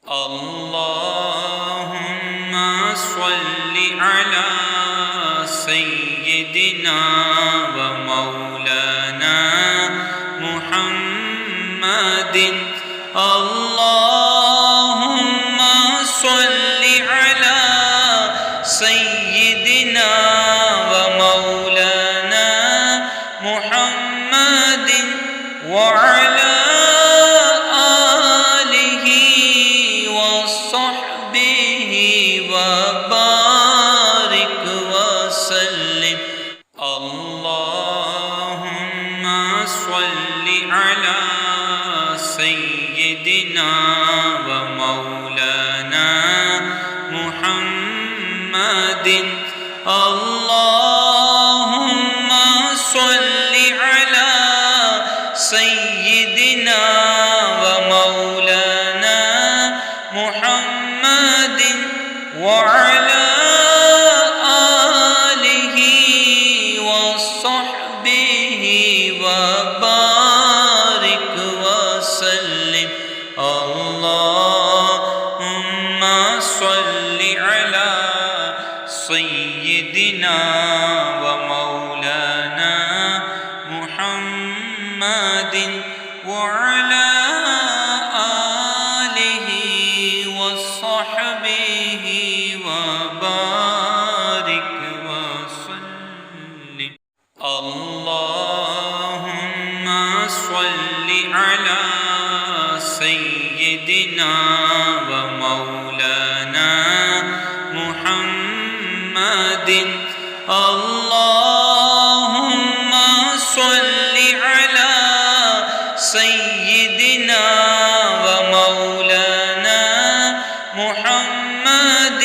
اللهم صل على سيدنا ومولانا محمد. اللهم صل على سيدنا ومولانا محمد وعلى آله وصحبه وبارك وسلم. اللهم صل على سيدنا ومولانا محمد. اللهم صل على سيدنا ومولانا محمد وعلى آله وصحبه وبارك وسلم. اللهم صل على سيدنا ومولانا محمد وعلى آله وصحبه وبارك وسلم. اللهم صل على سيدنا ومولانا محمد. اللهم صل على سيدنا ومولانا محمد